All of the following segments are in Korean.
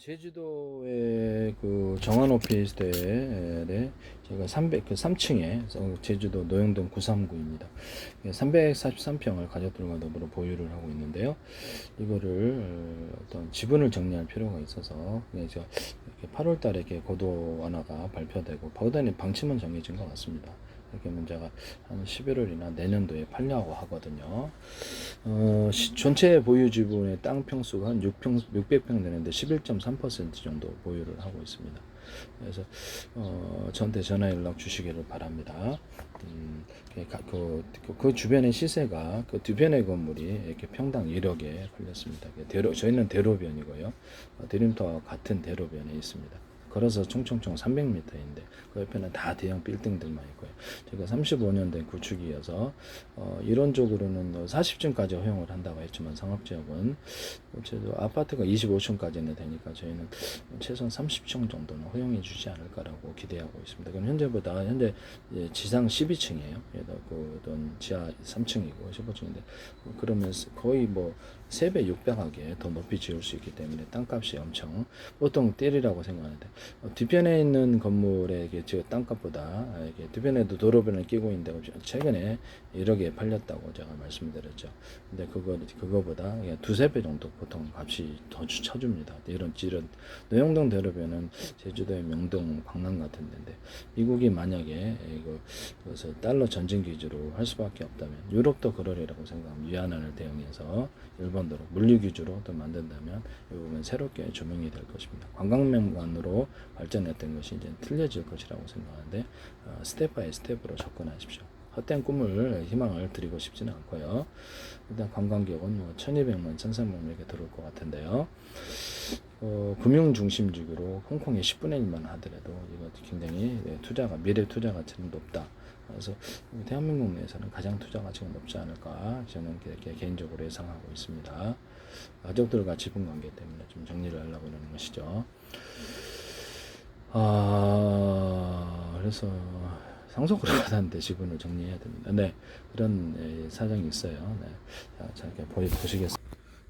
제주도의 그 정원 오피스텔에 제가 3층에 제주도 노영동 939입니다. 343평을 가족들과 더불어 보유를 하고 있는데요. 이거를 어떤 지분을 정리할 필요가 있어서 그래서 8월달에 이렇게 고도 완화가 발표되고 보다는 방침은 정해진 것 같습니다. 이렇게 문제가 한 11월이나 내년도에 팔려고 하거든요. 전체 보유 지분의 땅 평수가 한 600평 되는데 11.3% 정도 보유를 하고 있습니다. 그래서 저한테 전화 연락 주시기를 바랍니다. 그 주변의 시세가 그 뒤편의 건물이 이렇게 평당 1억에 팔렸습니다. 저희는 대로변이고요. 드림타와 같은 대로변에 있습니다. 걸어서 총총총 300m인데 그 옆에는 다 대형 빌딩들만 있고요. 제가 35년 된 구축이어서 이론적으로는 40층까지 허용을 한다고 했지만 상업지역은 제도 아파트가 25층까지는 되니까 저희는 최소한 30층 정도는 허용해 주지 않을까라고 기대하고 있습니다. 그럼 현재 지상 12층이에요. 그 지하 3층이고 15층인데 그러면 거의 뭐 3배 600하게 더 높이 지을 수 있기 때문에 땅값이 엄청 보통 떼리라고 생각하는데 뒤편에 있는 건물의 땅값보다 이게 뒤편에도 도로변을 끼고 있는데 최근에 1억에 팔렸다고 제가 말씀드렸죠. 근데 그거보다 두세 배 정도 보통 값이 더 쳐줍니다. 이런 노영동 대로변은 제주도의 명동 강남 같은 데인데 미국이 만약에 그것을 달러 전진 기주로 할 수밖에 없다면 유럽도 그러리라고 생각하면 위안화를 대응해서 일본도로 물류 기주로 또 만든다면 이 부분 새롭게 조명이 될 것입니다. 관광명관으로 발전했던 것이 이제 틀려질 것이라고 생각하는데 스텝 바이 스텝으로 접근하십시오. 헛된 희망을 드리고 싶지는 않고요. 일단 관광객은 뭐 1200만, 1300만 이렇게 들어올 것 같은데요. 금융 중심지구로 홍콩의 10분의 1만 하더라도 이거 굉장히 미래 투자 가치는 높다. 그래서 대한민국 내에서는 가장 투자 가치가 높지 않을까 저는 그렇게 개인적으로 예상하고 있습니다. 가족들과 지분 관계 때문에 좀 정리를 하려고 하는 것이죠. 그래서 상속으로 받았는데 지분을 정리해야 됩니다. 네, 그런 사정이 있어요. 네, 자, 이렇게 보시겠습니다.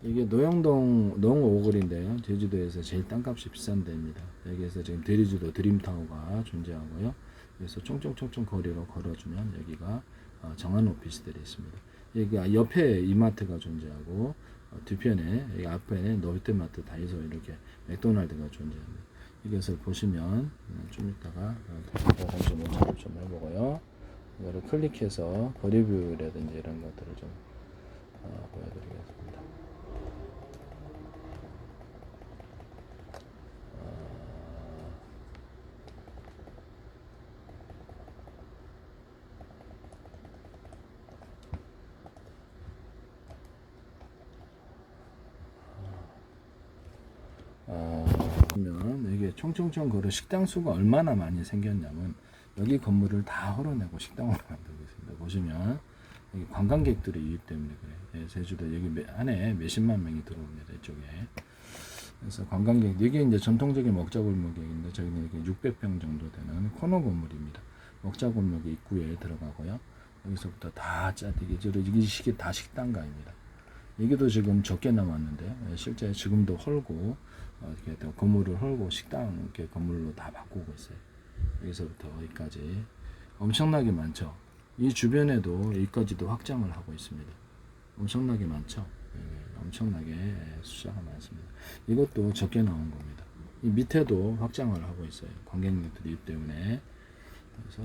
이게 노영동 농5골인데요. 제주도에서 제일 땅값이 비싼 데입니다. 여기에서 지금 대리주도 드림타워가 존재하고요. 그래서 총총총총 거리로 걸어주면 여기가 정한 오피스텔이 있습니다. 여기 옆에 이마트가 존재하고 뒤편에 여기 앞에 롯데마트, 다이소 이렇게 맥도날드가 존재합니다. 이것을 보시면 좀 이따가 다시 모차를 좀 해보고요. 이거를 클릭해서 거리뷰라든지 이런 것들을 좀 보여드리겠습니다. 보면 이게 총총총 거리 식당 수가 얼마나 많이 생겼냐면 여기 건물을 다 헐어내고 식당으로 만들고 있습니다. 보시면 여기 관광객들이 유입 때문에 그래요. 제주도 여기 안에 몇십만 명이 들어옵니다. 이쪽에. 그래서 관광객 이게 이제 전통적인 먹자골목인데 저기는 이렇게 600평 정도 되는 코너 건물입니다. 먹자골목 입구에 들어가고요. 여기서부터 이게 시기 다 식당가입니다. 여기도 지금 적게 남았는데 실제 지금도 헐고 이렇게 건물을 헐고 식당 이렇게 건물로 다 바꾸고 있어요. 여기서부터 여기까지 엄청나게 많죠. 이 주변에도 여기까지도 확장을 하고 있습니다. 엄청나게 많죠. 엄청나게 숫자가 많습니다. 이것도 적게 나온 겁니다. 이 밑에도 확장을 하고 있어요. 관광객들이 때문에. 그래서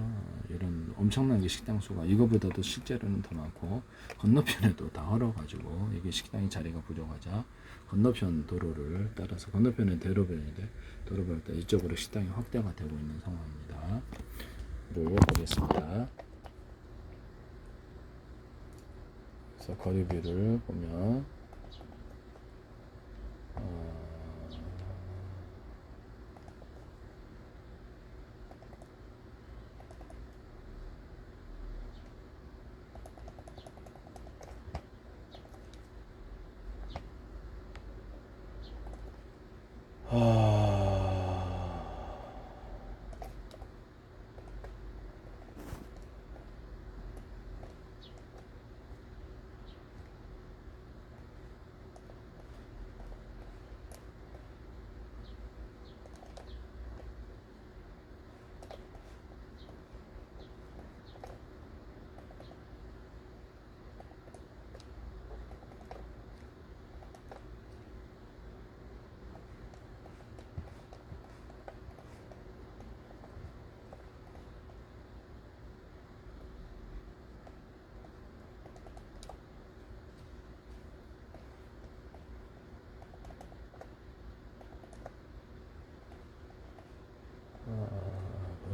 이런 엄청나게 식당 수가 이거보다도 실제로는 더 많고 건너편에도 다 헐어가지고 이게 식당이 자리가 부족하자 건너편 도로를 따라서 건너편은 대로변인데 도로변을 따라 이쪽으로 식당이 확대가 되고 있는 상황입니다. 를 보겠습니다. 그래서 거리뷰를 보면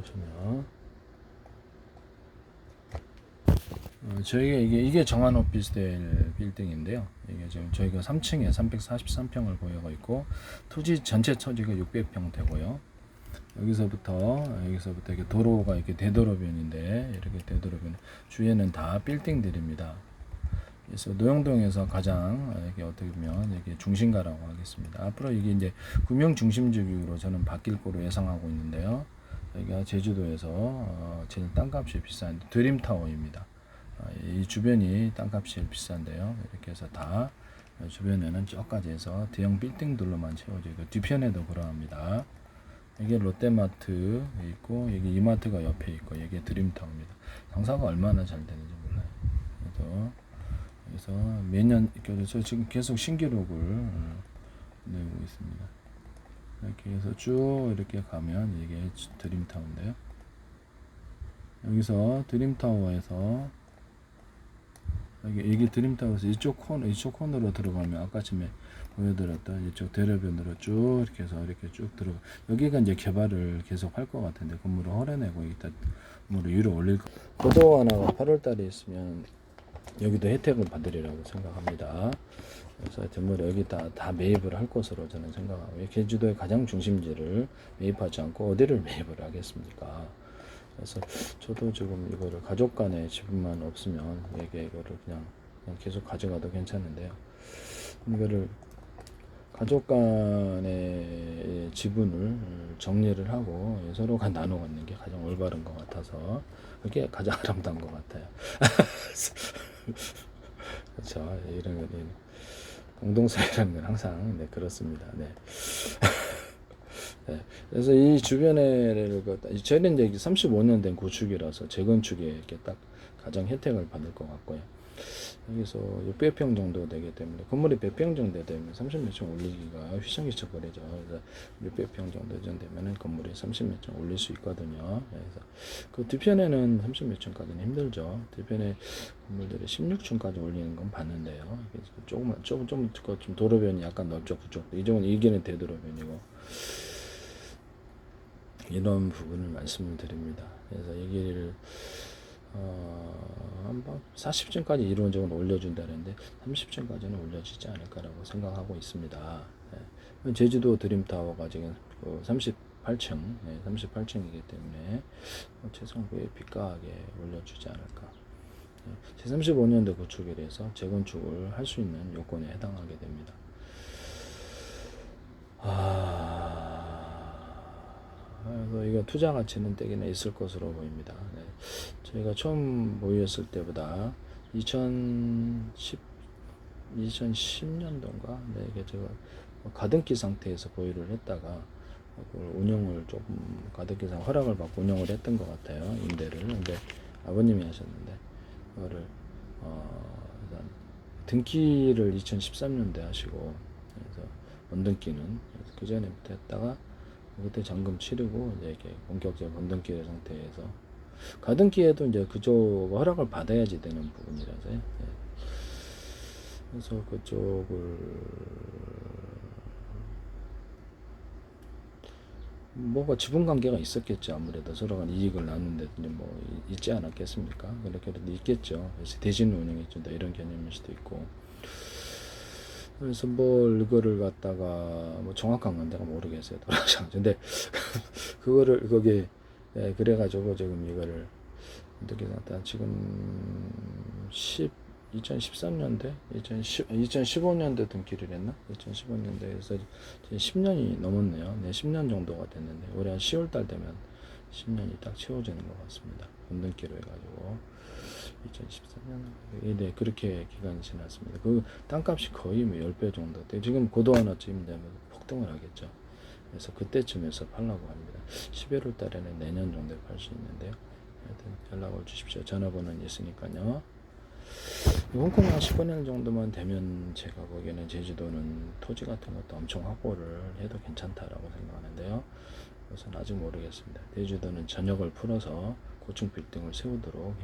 보시면 저희가 이게 정한 오피스텔 빌딩인데요. 이게 지금 저희가 3층에 343평을 보유하고 있고 토지 전체 토지가 600평 되고요. 여기서부터 이렇게 도로가 이렇게 대도로변인데 이렇게 대도로변 주위에는 다 빌딩들입니다. 그래서 노영동에서 가장 이게 어떻게 보면 이게 중심가라고 하겠습니다. 앞으로 이게 이제 금융 중심 지역으로 저는 바뀔 거로 예상하고 있는데요. 여기가 제주도에서 제일 땅값이 비싼 드림타워입니다. 이 주변이 땅값이 제일 비싼데요. 이렇게 해서 다 주변에는 저까지 해서 대형 빌딩들로만 채워지고 뒤편에도 그러합니다. 이게 롯데마트 있고 여기 이마트가 옆에 있고 여기 드림타워입니다. 장사가 얼마나 잘 되는지 몰라요. 그래서 매년 그래서 지금 계속 신기록을 내고 있습니다. 이렇게 해서 쭉 이렇게 가면 이게 드림타워인데요. 여기서 드림타워에서 이게 드림타워에서 이쪽 코너로 들어가면 아까쯤에 보여드렸던 이쪽 대로변으로 쭉 이렇게 해서 이렇게 쭉 들어가. 여기가 이제 개발을 계속 할 것 같은데 건물을 헐어내고 일단 건물을 위로 올릴 거. 고도 하나가 8월달에 있으면 여기도 혜택을 받으리라고 생각합니다. 그래서 하여튼 뭐 여기 다 매입을 할 것으로 저는 생각하고 제주도의 가장 중심지를 매입하지 않고 어디를 매입을 하겠습니까? 그래서 저도 지금 이거를 가족 간의 지분만 없으면 이거를 그냥 계속 가져가도 괜찮은데요. 이거를 가족 간의 지분을 정리를 하고 서로가 나눠 갖는 게 가장 올바른 것 같아서 그게 가장 아름다운 것 같아요. 그렇죠. 이런 공동사회라는 건 항상 그렇습니다. 네. 네. 그래서 이 주변에 저는 이제 35년 된 구축이라서 재건축에 이렇게 딱 가장 혜택을 받을 것 같고요. 여기서 600평 정도 되기 때문에 건물이 100평 정도 되면 30몇 층 올리기가 휘청휘청 거리죠. 그래서 600평 정도 되면 건물이 30몇 층 올릴 수 있거든요. 그래서 그 뒤편에는 30몇 층까지는 힘들죠. 뒤편에 건물들이 16층까지 올리는 건 봤는데요. 조금 좀 도로변이 약간 넓죠. 그쪽도 이쪽은 이기는 대도로변이고 이런 부분을 말씀을 드립니다. 그래서 이 길을 한 40층까지 이론적으로 올려준다는데 30층까지는 올려지지 않을까라고 생각하고 있습니다. 네. 제주도 드림타워가 지금 38층, 38층이기 때문에 최소한 그에 비가하게 올려주지 않을까. 제 35년도 구축에 대해서 재건축을 할 수 있는 요건에 해당하게 됩니다. 그래서 이거 투자 가치는 되게나 있을 것으로 보입니다. 네. 저희가 처음 보유했을 때보다 2010년도인가 네, 이게 제가 가등기 상태에서 보유를 했다가 운영을 조금 가등기 상 허락을 받고 운영을 했던 것 같아요. 임대를. 근데 아버님이 하셨는데 그거를 일단 등기를 2013년도에 하시고 그래서 원등기는 그 전에부터 했다가 그때 잔금 치르고 이제 이렇게 본격적인 원등기 상태에서 가등기에도 이제 그쪽 허락을 받아야지 되는 부분이라서요. 네. 그래서 그쪽을 뭐가 지분 관계가 있었겠죠. 아무래도 서로 간 이익을 나누는데 뭐 있지 않았겠습니까? 그렇게도 있겠죠. 그래서 대신 운영해 준다 이런 개념일 수도 있고. 그래서 이거를 갖다가 뭐 정확한 건 내가 모르겠어요. 근데 그거를 거기에 그래가지고 지금 이거를 어떻게 갖다 지금 2013년대 2015년대 등기를 했나? 2015년대에서 10년이 넘었네요. 네, 10년 정도가 됐는데 올해 한 10월달 되면 10년이 딱 채워지는 것 같습니다. 본등기로 해가지고 2014년 네, 그렇게 기간이 지났습니다. 그 땅값이 거의 뭐 10배 정도 돼. 지금 고도 하나쯤 되면 폭등을 하겠죠. 그래서 그때쯤에서 팔라고 합니다. 11월 달에는 내년 정도에 팔 수 있는데요. 하여튼 연락을 주십시오. 전화번호는 있으니까요. 홍콩 한 15년 정도만 되면 제가 보기에는 제주도는 토지 같은 것도 엄청 확보를 해도 괜찮다라고 생각하는데요. 그것은 아직 모르겠습니다. 제주도는 전역을 풀어서 고층 빌딩을 세우도록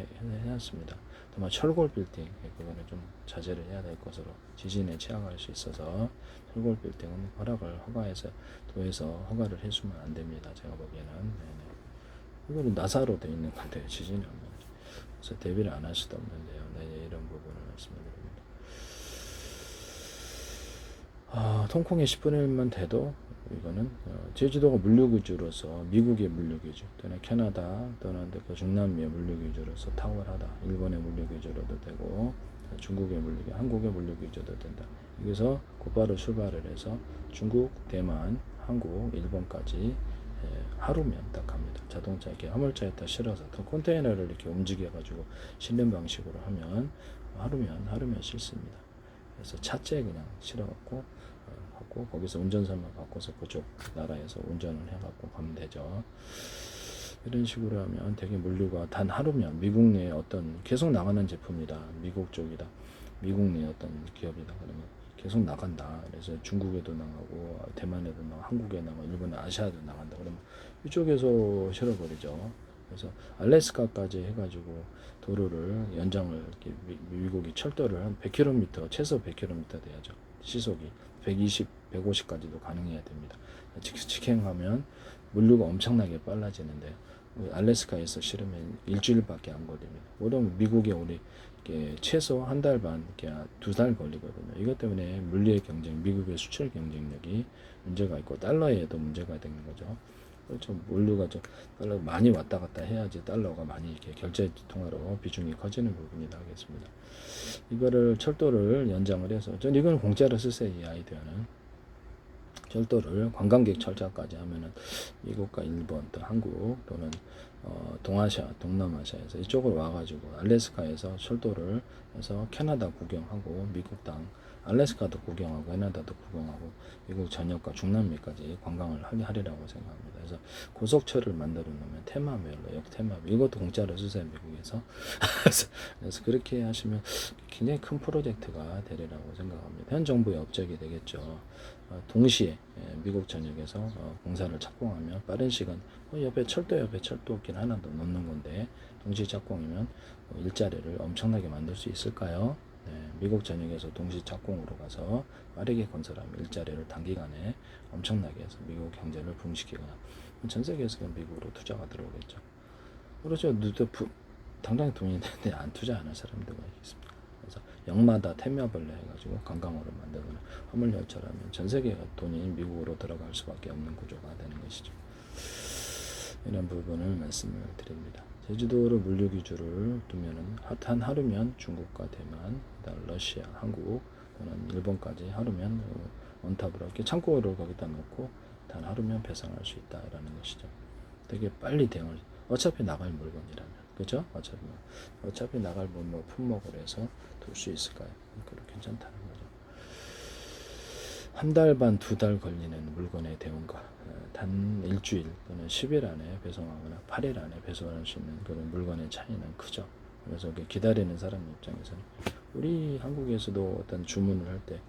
해놨습니다. 다만 철골 빌딩 그거는 좀 자제를 해야 될 것으로 지진에 취약할 수 있어서 철골 빌딩은 허가해서 도에서 허가를 해주면 안 됩니다. 제가 보기에는 네네. 이거는 나사로 되어 있는 건데 지진이 없는 거죠. 그래서 대비를 안 할 수도 없는데요. 네, 이런 부분을 말씀을 드립니다. 통콩의 10분의 1만 돼도 이거는 제주도가 물류 위주로서 미국의 물류 위주 또는 캐나다 또는 그 중남미의 물류 위주로서 탁월하다. 일본의 물류 위주로도 되고 중국의 물류, 한국의 물류 위주도 된다. 여기서 곧바로 출발을 해서 중국, 대만, 한국, 일본까지 하루면 딱 갑니다. 자동차 이렇게 화물차에다 실어서 또 컨테이너를 이렇게 움직여 가지고 실는 방식으로 하면 하루면 실습니다. 그래서 차째 그냥 실어갖고 하고 거기서 운전사만 바꿔서 그쪽 나라에서 운전을 해갖고 가면 되죠. 이런 식으로 하면 되게 물류가 단 하루면 미국 내 어떤 계속 나가는 제품이다. 미국 쪽이다. 미국 내 어떤 기업이다. 그러면 계속 나간다. 그래서 중국에도 나가고 대만에도 나가고 한국에 나가고 일본, 아시아도 나간다. 그러면 이쪽에서 실어버리죠. 그래서 알래스카까지 해가지고 도로를 연장을 이렇게 미국이 철도를 한 100km 최소 100km 돼야죠. 시속이 120, 150까지도 가능해야 됩니다. 직행하면 물류가 엄청나게 빨라지는데 알래스카에서 실으면 일주일밖에 안 걸립니다. 그러면 미국에 우리 최소 한 달 반, 2달 걸리거든요. 이것 때문에 물류의 경쟁, 미국의 수출 경쟁력이 문제가 있고 달러에도 문제가 되는 거죠. 그렇죠. 물류가 좀 달러 많이 왔다 갔다 해야지 달러가 많이 이렇게 결제 통화로 비중이 커지는 부분이 나겠습니다. 이거를 철도를 연장을 해서 전 이건 공짜로 쓰세요. 이 아이디어는. 철도를 관광객 철자까지 하면은 미국과 일본 또 한국 또는 동아시아, 동남아시아에서 이쪽으로 와가지고 알래스카에서 철도를 해서 캐나다 구경하고 미국 땅 알래스카도 구경하고 캐나다도 구경하고 미국 전역과 중남미까지 관광을 하리라고 생각합니다. 그래서 고속철을 만들어 놓으면 테마별로 역테마별 이것도 공짜로 쓰세요 미국에서. 그래서 그렇게 하시면 굉장히 큰 프로젝트가 되리라고 생각합니다. 현 정부의 업적이 되겠죠. 동시에 미국 전역에서 공사를 착공하면 빠른 시간 옆에 철도길 하나 더 넣는 건데 동시 착공이면 일자리를 엄청나게 만들 수 있을까요? 네, 미국 전역에서 동시 착공으로 가서 빠르게 건설하면 일자리를 단기간에 엄청나게 해서 미국 경제를 붕시키거나 전 세계에서 미국으로 투자가 들어오겠죠. 그렇죠. 당장에 돈이 있는데 안 투자하는 사람들이 있습니다. 그래서 역마다 테마별로 해가지고 관광으로 만들거나 화물열차라면 전 세계가 돈이 미국으로 들어갈 수밖에 없는 구조가 되는 것이죠. 이런 부분을 말씀을 드립니다. 제주도를 물류 기주를 두면은 한 하루면 중국과 대만, 러시아, 한국 또는 일본까지 하루면 원탑으로 이렇게 창고를 거기다 놓고 단 하루면 배송할 수 있다라는 것이죠. 되게 빨리 대응을 어차피 나갈 물건이라면 그죠? 어차피 나갈 뭐 품목을 해서 둘 수 있을까요? 그럼 괜찮다는 거죠. 한 달 반, 2달 걸리는 물건의 대응과 단 일주일 또는 10일 안에 배송하거나 8일 안에 배송할 수 있는 그런 물건의 차이는 크죠. 그래서 기다리는 사람 입장에서는 우리 한국에서도 어떤 주문을 할 때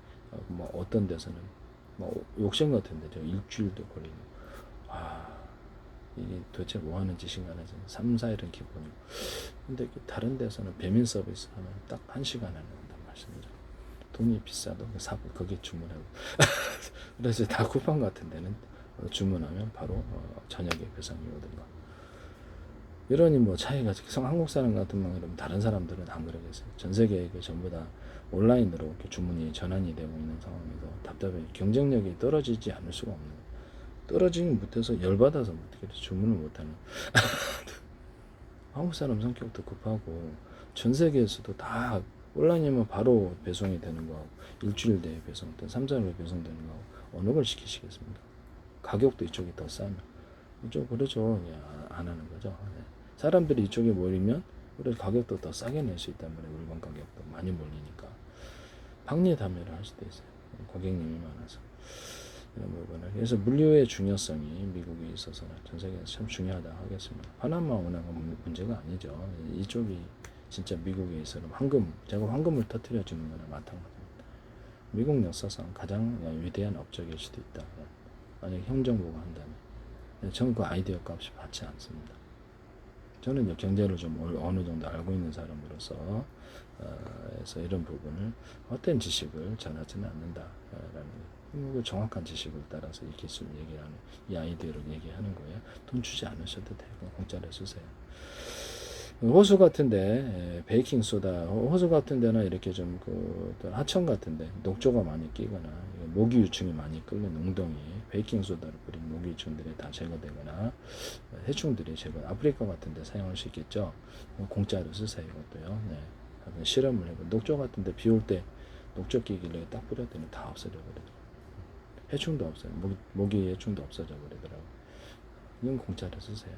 뭐 어떤 데서는 뭐 욕심 같은데 저 일주일도 걸리고 이게 도대체 뭐 하는 짓인가 해서 3, 4일은 기본이고 근데 다른 데서는 배민 서비스 하면 딱 1시간 안에 온단 말씀이죠. 돈이 비싸도 거기에 주문하고 그래서 다 쿠팡 같은 데는 주문하면 바로 저녁에 배송이 오든가 이러니 뭐 차이가 한국 사람 같은 경우는 다른 사람들은 안 그러겠어요. 전 세계에 전부 다 온라인으로 이렇게 주문이 전환이 되고 있는 상황에서 답답해 경쟁력이 떨어지지 않을 수가 없는 거예요. 떨어지지 못해서 열받아서 어떻게 주문을 못하는 한국 사람 성격도 급하고 전 세계에서도 다 온라인이면 바로 배송이 되는 거하고 일주일 내에 배송 또는 3, 4일 배송되는 거하고 어느 걸 시키시겠습니까? 가격도 이쪽이 더 싸면 이쪽 그러죠. 안 하는 거죠. 네. 사람들이 이쪽에 몰리면 그래서 가격도 더 싸게 낼 수 있단 말이에요. 물건 가격도 많이 몰리니까 박리담회를 할 수도 있어요. 고객님이 많아서 이런 부분을 그래서 물류의 중요성이 미국에 있어서는 전 세계에서 참 중요하다 하겠습니다. 파나마 운항은 문제가 아니죠. 이쪽이 진짜 미국에 있어서 제가 황금을 터뜨려 주는 거나 마찬가지입니다. 미국 역사상 가장 위대한 업적일 수도 있다. 만약 행정부가 한다면 저는 그 아이디어 값이 받지 않습니다. 저는 경제를 좀 어느 정도 알고 있는 사람으로서 그래서 이런 부분을 헛된 지식을 전하지는 않는다라는 그 정확한 지식을 따라서 이 기술 얘기하는 이 아이디어를 얘기하는 거예요. 돈 주지 않으셔도 돼요. 공짜로 쓰세요. 호수 같은데 베이킹 소다, 호수 같은 데는 이렇게 좀 하천 같은데 녹조가 많이 끼거나 모기 유충이 많이 끓는 웅덩이 베이킹 소다를 뿌린 모기 유충들이 다 제거되거나 해충들이 제거. 아프리카 같은 데 사용할 수 있겠죠. 공짜로 쓰세요. 이것도요. 네. 한번 실험을 해보. 녹조 같은 데 비 올 때 녹조 끼길래 딱 뿌렸더니 다 없어져 버리더라고요. 해충도 없어요. 모기 해충도 없어져 버리더라고요. 이건 공짜로 쓰세요.